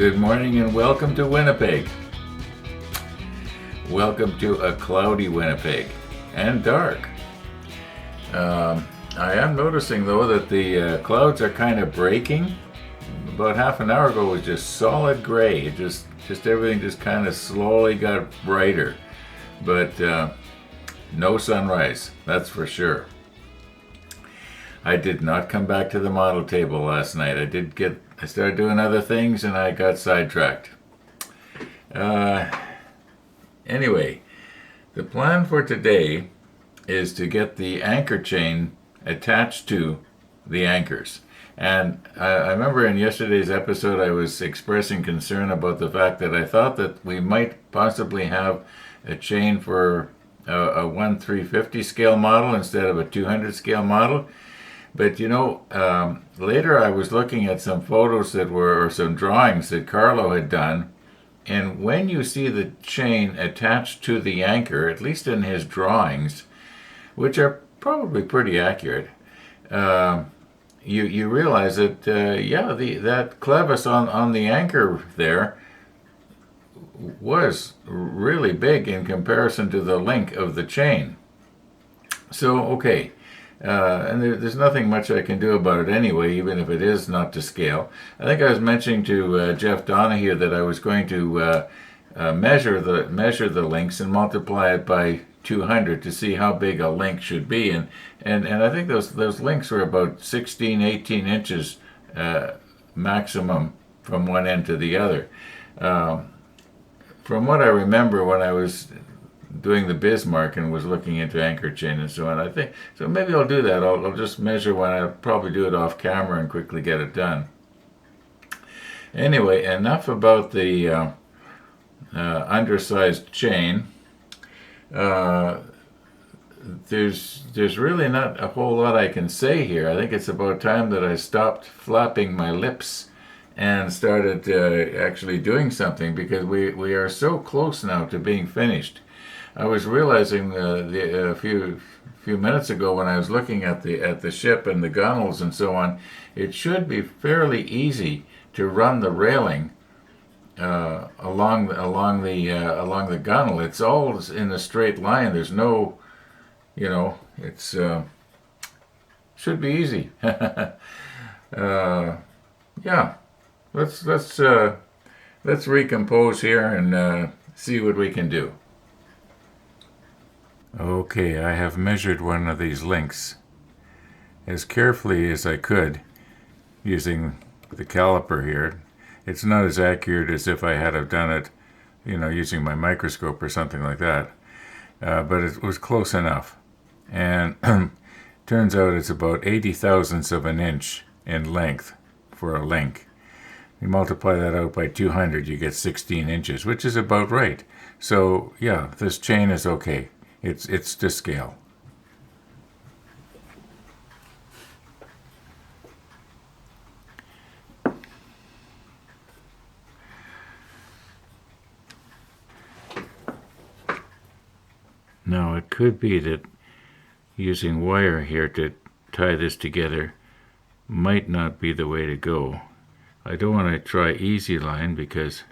Good morning and welcome to Winnipeg. Welcome to a cloudy Winnipeg and dark. I am noticing though that the clouds are kind of breaking. About half an hour ago it was just solid gray. It just everything just kind of slowly got brighter, but no sunrise, that's for sure. I did not come back to the model table last night. I started doing other things and I got sidetracked. Anyway, the plan for today is to get the anchor chain attached to the anchors. And I remember in yesterday's episode I was expressing concern about the fact that I thought that we might possibly have a chain for a 1/350 scale model instead of a 200 scale model. But later I was looking at some photos or some drawings that Carlo had done, and when you see the chain attached to the anchor, at least in his drawings, which are probably pretty accurate, you realize that that clevis on the anchor there was really big in comparison to the link of the chain. So okay. And there's nothing much I can do about it anyway, even if it is not to scale. I think I was mentioning to Jeff Donahue that I was going to measure the links and multiply it by 200 to see how big a link should be. And I think those links were about 16, 18 inches maximum from one end to the other. From what I remember when I was doing the Bismarck and was looking into anchor chain and so on. I think so. Maybe I'll do that. I'll just measure when I'll probably do it off camera and quickly get it done. Anyway, enough about the undersized chain. There's really not a whole lot I can say here. I think it's about time that I stopped flapping my lips and started actually doing something, because we are so close now to being finished. I was realizing a few minutes ago when I was looking at the ship and the gunnels and so on, it should be fairly easy to run the railing along the gunnel. It's all in a straight line. There's no, it's should be easy. Yeah, let's recompose here and see what we can do. Okay, I have measured one of these links as carefully as I could using the caliper here. It's not as accurate as if I had have done it, using my microscope or something like that, but it was close enough. And turns out it's about 80 thousandths of an inch in length for a link. You multiply that out by 200, you get 16 inches, which is about right. So yeah, this chain is okay. It's to scale. Now it could be that using wire here to tie this together might not be the way to go. I don't want to try easy line because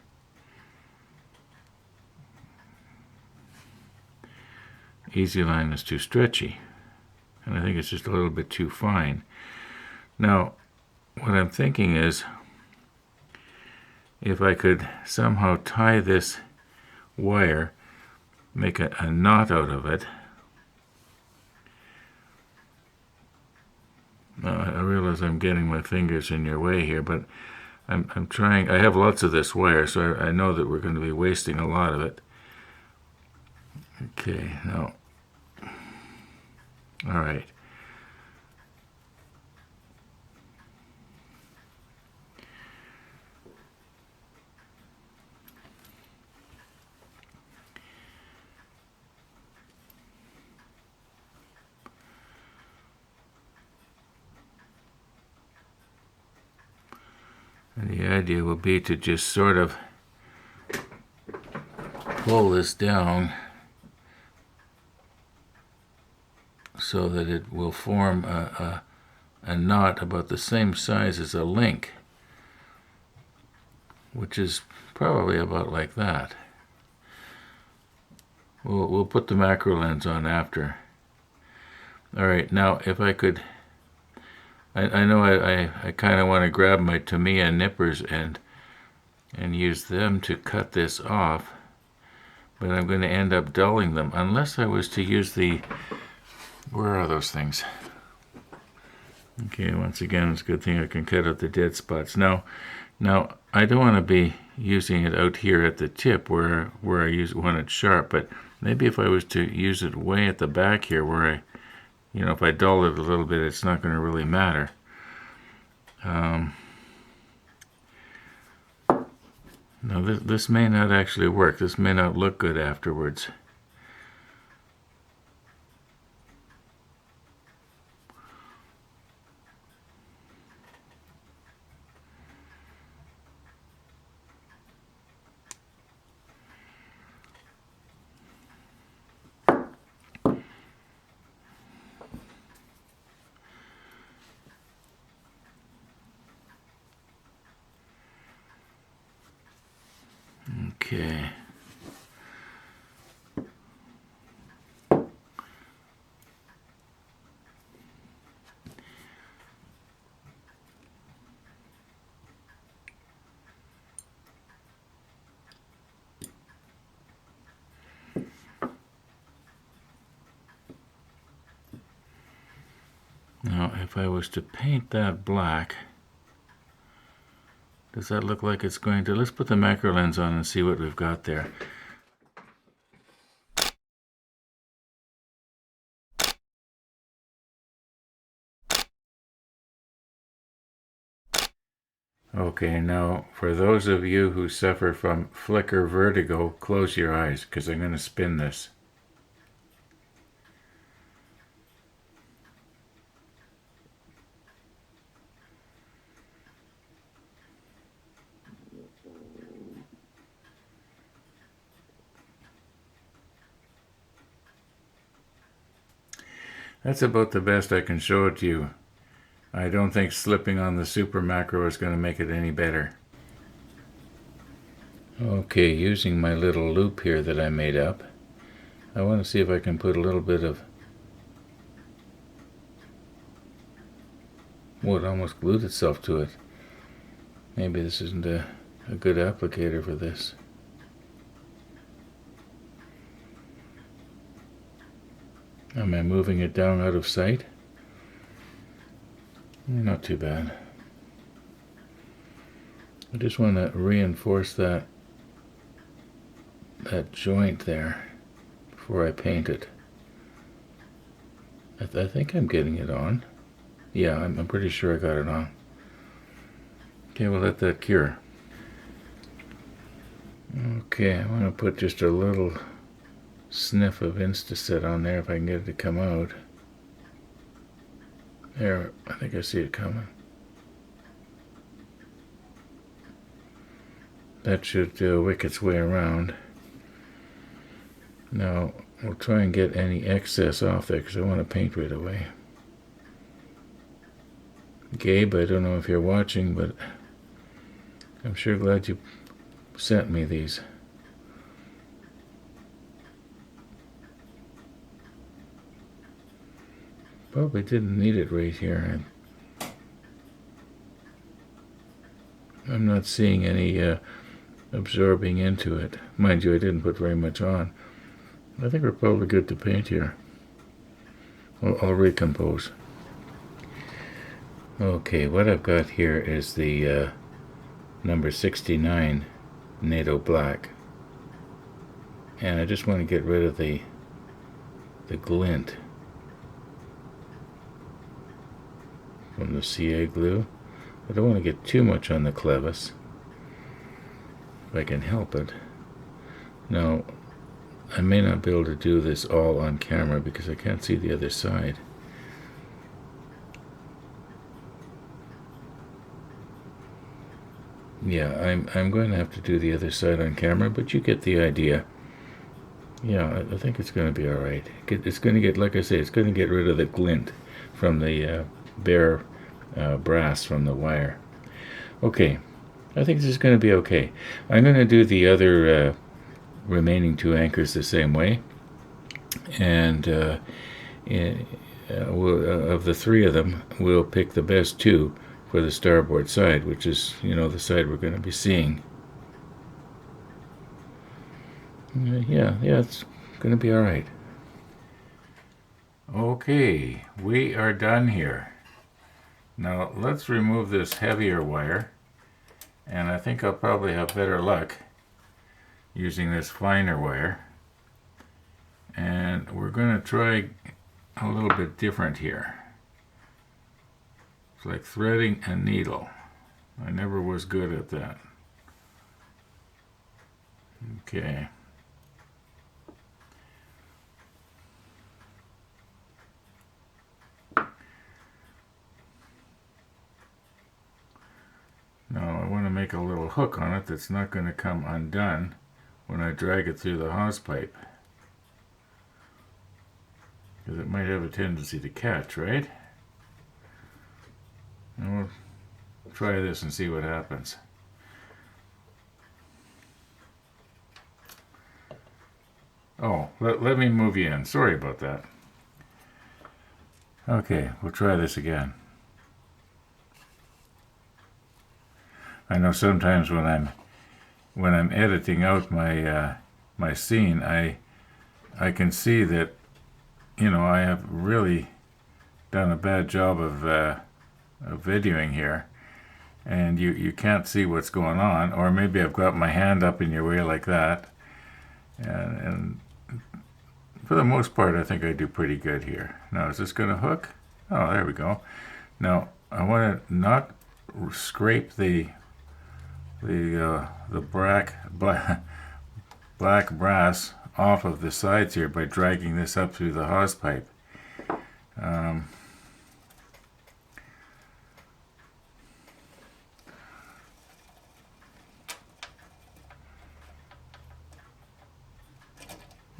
easy line is too stretchy, and I think it's just a little bit too fine. Now, what I'm thinking is, if I could somehow tie this wire, make a knot out of it. I realize I'm getting my fingers in your way here, but I'm trying. I have lots of this wire, so I know that we're going to be wasting a lot of it. Okay, now. All right. And the idea will be to just sort of pull this down so that it will form a knot about the same size as a link. which is probably about like that. We'll put the macro lens on after. All right, now if I could, I know I kind of want to grab my Tamiya nippers and use them to cut this off, but I'm going to end up dulling them unless I was to use the, where are those things? Okay, once again, it's a good thing I can cut out the dead spots. Now I don't want to be using it out here at the tip where I want it sharp, but maybe if I was to use it way at the back here where if I dull it a little bit, it's not going to really matter. Now this may not actually work. This may not look good afterwards. Okay. Now, if I was to paint that black, does that look like it's going to? Let's put the macro lens on and see what we've got there. Okay, now for those of you who suffer from flicker vertigo, close your eyes because I'm going to spin this. That's about the best I can show it to you. I don't think slipping on the super macro is going to make it any better. Okay, using my little loop here that I made up, I want to see if I can put a little bit of wood almost glued itself to it. Maybe this isn't a good applicator for this. Am I moving it down out of sight? Not too bad. I just want to reinforce that joint there before I paint it. I think I'm getting it on. Yeah, I'm pretty sure I got it on. Okay, we'll let that cure. Okay, I want to put just a little sniff of Instaset on there if I can get it to come out. There, I think I see it coming. That should wick its way around. Now, we'll try and get any excess off there because I want to paint right away. Gabe, I don't know if you're watching, but I'm sure glad you sent me these. Probably didn't need it right here. I'm not seeing any absorbing into it. Mind you, I didn't put very much on. I think we're probably good to paint here. I'll recompose. Okay, what I've got here is the number 69 NATO black. And I just want to get rid of the glint from the CA glue. I don't want to get too much on the clevis, if I can help it. Now, I may not be able to do this all on camera because I can't see the other side. Yeah, I'm going to have to do the other side on camera, but you get the idea. Yeah, I think it's going to be all right. It's going to get, like I say, it's going to get rid of the glint from the bare brass from the wire. Okay, I think this is going to be okay. I'm going to do the other remaining 2 anchors the same way. And of the 3 of them, we'll pick the best 2 for the starboard side, which is, the side we're going to be seeing. Yeah, it's going to be all right. Okay, we are done here. Now let's remove this heavier wire, and I think I'll probably have better luck using this finer wire. And we're going to try a little bit different here. It's like threading a needle. I never was good at that. Okay. Now I want to make a little hook on it that's not going to come undone when I drag it through the hose pipe. Because it might have a tendency to catch, right? And we'll try this and see what happens. Oh, let me move you in. Sorry about that. Okay, we'll try this again. I know sometimes when I'm editing out my my scene, I can see that I have really done a bad job of videoing here, and you can't see what's going on, or maybe I've got my hand up in your way like that, and for the most part I think I do pretty good here. Now is this going to hook? Oh, there we go. Now I want to not scrape the black brass off of the sides here by dragging this up through the hose pipe.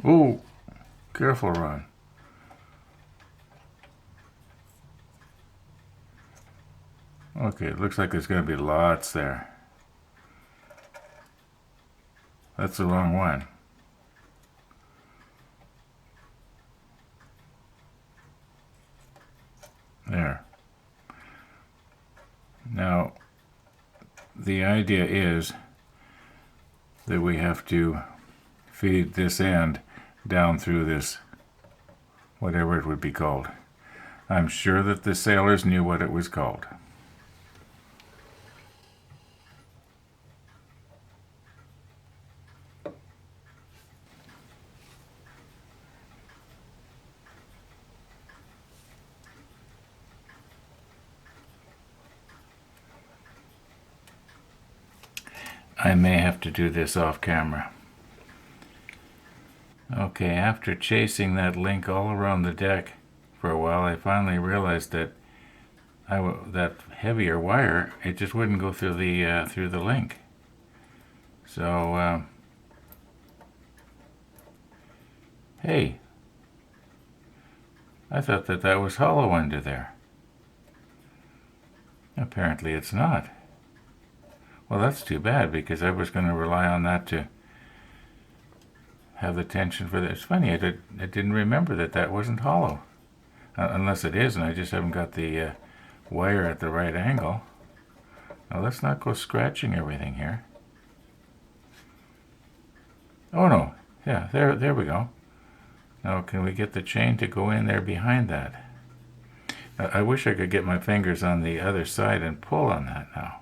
Oh, careful, Ron. Okay, it looks like there's going to be lots there. That's the wrong one. There. Now, the idea is that we have to feed this end down through this, whatever it would be called. I'm sure that the sailors knew what it was called. I may have to do this off camera. Okay, after chasing that link all around the deck for a while, I finally realized that that heavier wire, it just wouldn't go through the link. So, hey, I thought that was hollow under there. Apparently it's not. Well, that's too bad, because I was going to rely on that to have the tension for this. It's funny, I didn't remember that wasn't hollow. Unless it is, and I just haven't got the wire at the right angle. Now let's not go scratching everything here. Oh no, yeah, there we go. Now can we get the chain to go in there behind that? I wish I could get my fingers on the other side and pull on that now.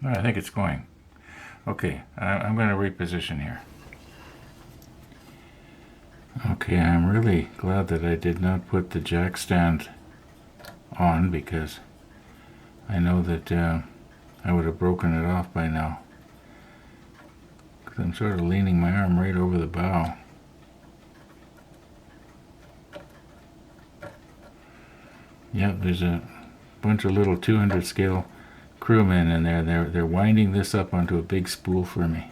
I think it's going. Okay, I'm going to reposition here. Okay, I'm really glad that I did not put the jack stand on, because I know that I would have broken it off by now. Because I'm sort of leaning my arm right over the bow. Yep, there's a bunch of little 200 scale crewmen in there. They're winding this up onto a big spool for me.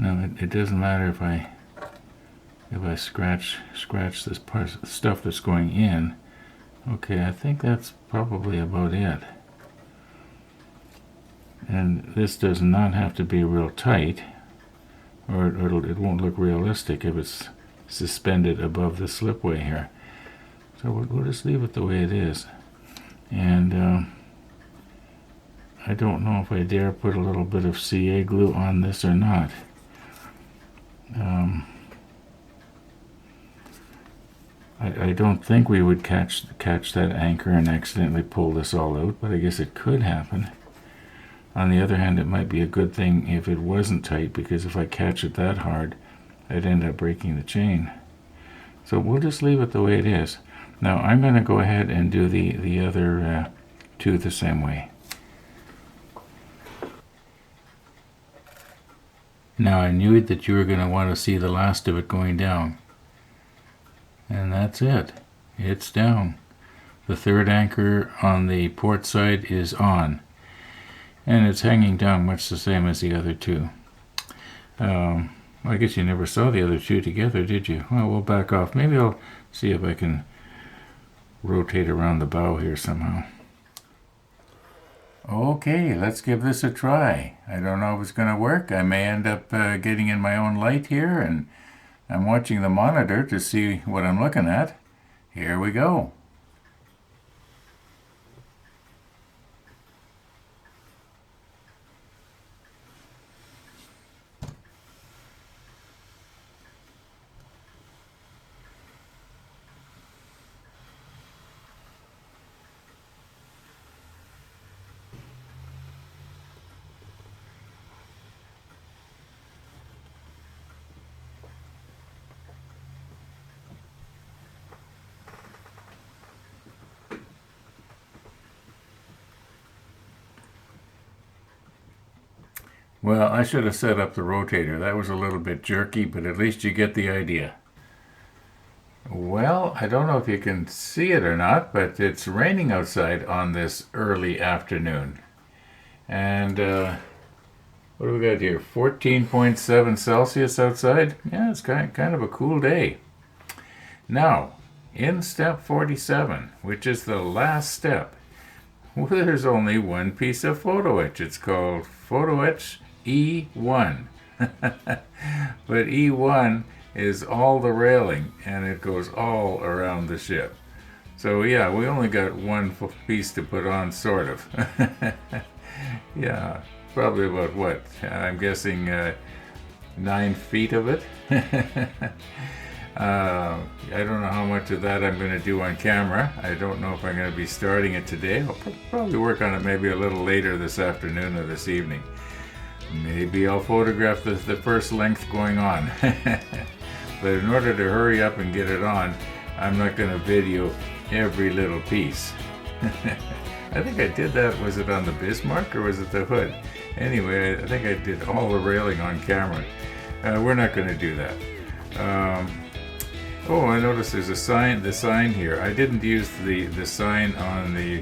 Now it doesn't matter if I scratch this part, stuff that's going in. Okay, I think that's probably about it. And this does not have to be real tight, or it won't look realistic if it's suspended above the slipway here. So we'll just leave it the way it is. And I don't know if I dare put a little bit of CA glue on this or not. I don't think we would catch that anchor and accidentally pull this all out, but I guess it could happen. On the other hand, it might be a good thing if it wasn't tight, because if I catch it that hard, I'd end up breaking the chain. So we'll just leave it the way it is. Now I'm going to go ahead and do the other two the same way. Now I knew that you were going to want to see the last of it going down. And that's it. It's down. The third anchor on the port side is on. And it's hanging down much the same as the other two. I guess you never saw the other two together, did you? Well, we'll back off. Maybe I'll see if I can rotate around the bow here somehow. Okay, let's give this a try. I don't know if it's going to work. I may end up getting in my own light here, and I'm watching the monitor to see what I'm looking at. Here we go. Well, I should have set up the rotator. That was a little bit jerky, but at least you get the idea. Well, I don't know if you can see it or not, but it's raining outside on this early afternoon. And what do we got here? 14.7 Celsius outside. Yeah, it's kind of a cool day. Now, in step 47, which is the last step, there's only one piece of photo etch. It's called photo etch E1. But E1 is all the railing, and it goes all around the ship. So yeah, we only got one piece to put on, sort of. Yeah, probably about what? I'm guessing 9 feet of it. I don't know how much of that I'm going to do on camera. I don't know if I'm going to be starting it today. I'll probably work on it maybe a little later this afternoon or this evening. Maybe I'll photograph the first length going on. But in order to hurry up and get it on, I'm not going to video every little piece. I think I did that. Was it on the Bismarck or was it the Hood? Anyway, I think I did all the railing on camera. We're not going to do that. Oh, I noticed there's a sign, the sign here. I didn't use the sign on the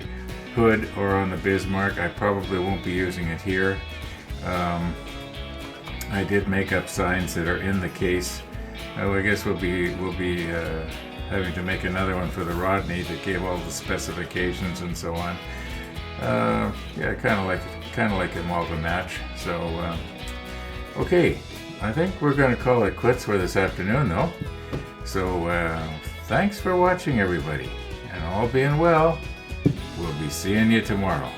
Hood or on the Bismarck. I probably won't be using it here. I did make up signs that are in the case. I guess we'll be having to make another one for the Rodney that gave all the specifications and so on. Yeah, kind of like them all to match. So, okay, I think we're going to call it quits for this afternoon, though. So, thanks for watching, everybody, and all being well, we'll be seeing you tomorrow.